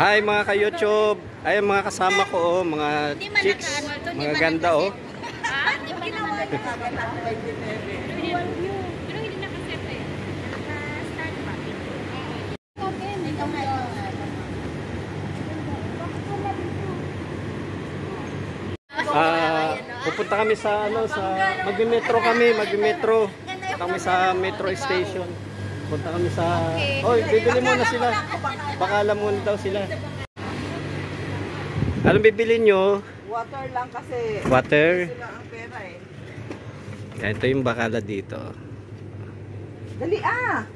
Hi mga ka-YouTube. Ay mga kasama ko oh, mga chicks, mga ganda oh. Pupunta kami sa magme-metro kami, Punta kami sa metro station. Punta kami sa bibili muna sila. Baka alam muna daw sila. Anong bibili nyo? Water lang kasi. Water? Sila ang pera eh. Ito yung bakala dito. Dali ah!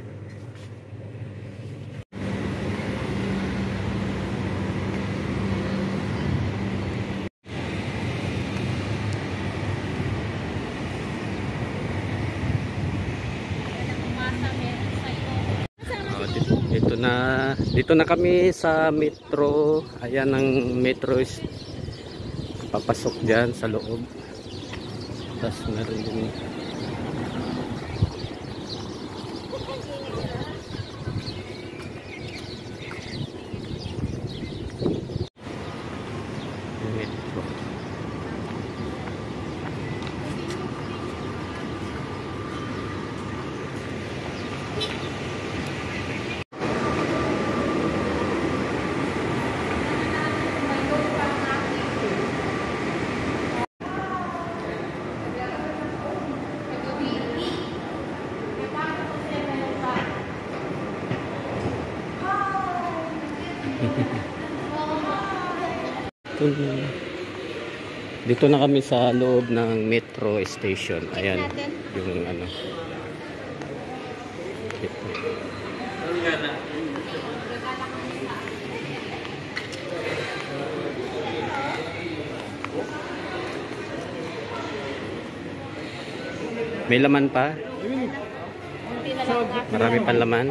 Dito na kami sa metro. Ayan ang metro is papasok dyan sa loob. Tapos meron din metro. Dito na kami sa loob ng metro station. Ayan yung ano. May laman pa? Marami pang laman.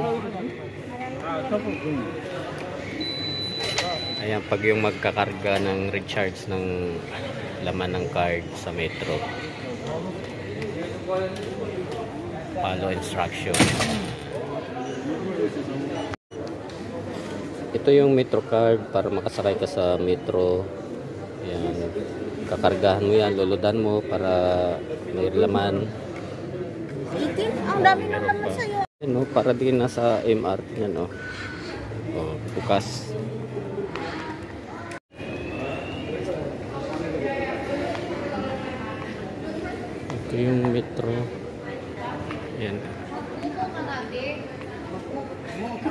Ayan, pag yung magkakarga ng recharge ng laman ng card sa metro. Follow instruction. Ito yung metro card para makasakay ka sa metro. Ayan, kakargahan mo yan, luludan mo para may laman. Ang dami ng laman sa'yo. Ano, para din nasa MRT yan oh. Bukas. Ito yung metro. Ayan.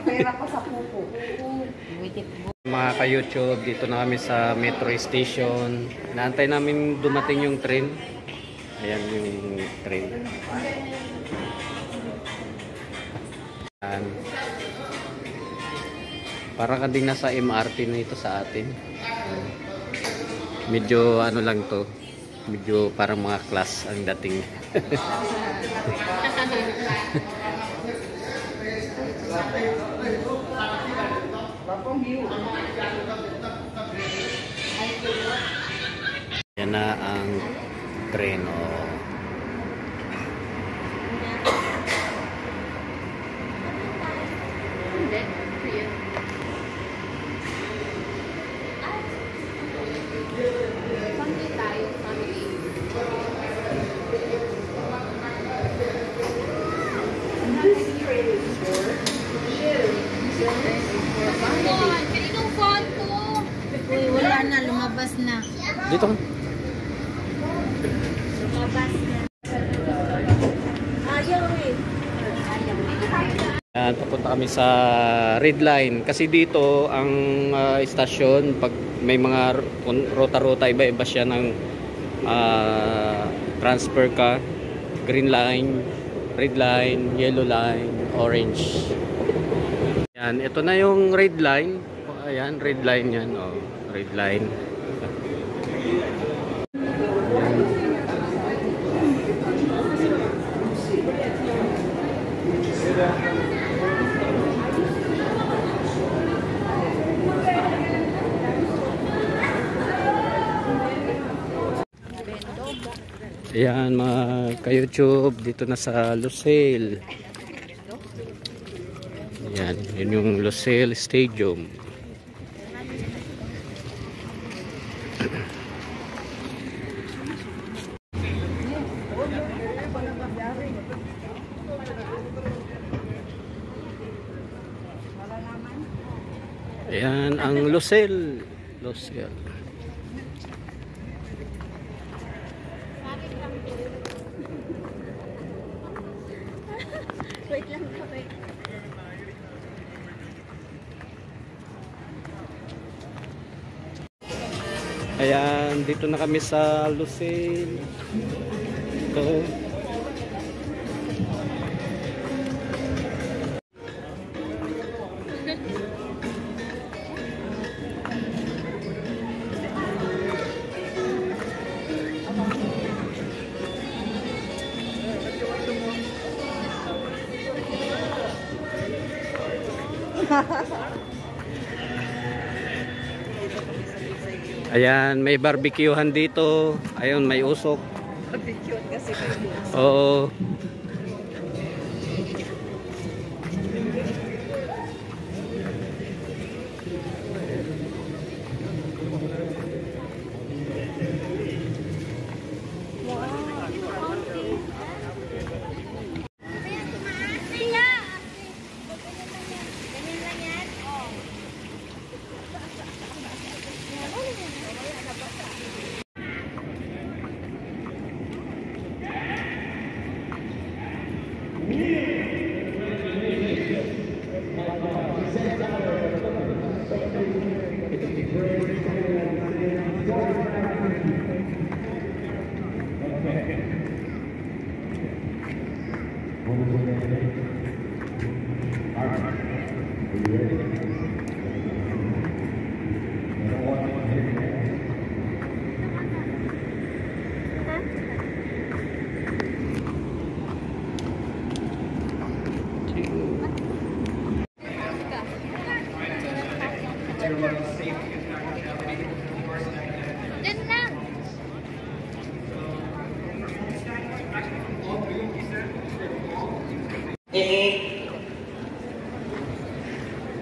Pera pa sa pupo. Mga ka-YouTube, dito na kami sa metro station. Naantay namin dumating yung train. Ayan yung train. Ayan. Para ka din nasa MRT na ito sa atin. Medyo ano lang to. Medyo parang mga class ang dating. Yan na ang tren. Uy, wala na, lumabas na. Dito ka. Lumabas na. Ayaw eh. Ayan, papunta kami sa Red Line. Kasi dito ang istasyon, pag may mga rota-rota, iba-iba siya ng transfer ka. Green Line, Red Line, Yellow Line, Orange. Ayan, ito na yung Red Line. Ayan, Red Line yan. Red Line. Ayan mga ka-YouTube, dito na sa Lucelle. Ayan, yun yung Lucelle Stadium. Ayan ang Lucel. Lucel. Wait lang po. Wait. Ayan, dito na kami sa Lucel. Ito. Ayan, may barbecuehan dito. Ayun, may usok. Cute kasi kayo. Oo. Dun lang.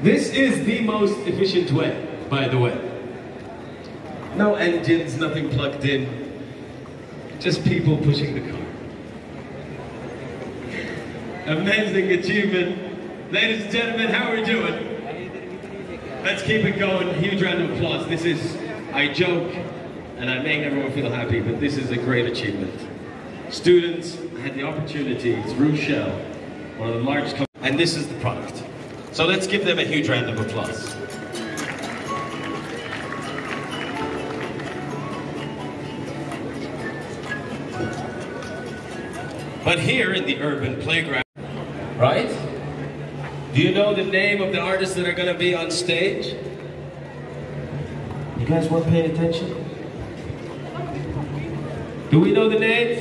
This is the most efficient way, by the way. No engines, nothing plugged in. Just people pushing the car. Amazing achievement. Ladies and gentlemen, how are we doing? Let's keep it going. Huge round of applause. This is, I joke, and I make everyone feel happy, but this is a great achievement. Students had the opportunity through Shell, one of the largest companies, and this is the product. So let's give them a huge round of applause. But here in the urban playground, right? Do you know the name of the artists that are going to be on stage? You guys weren't paying attention? Do we know the names?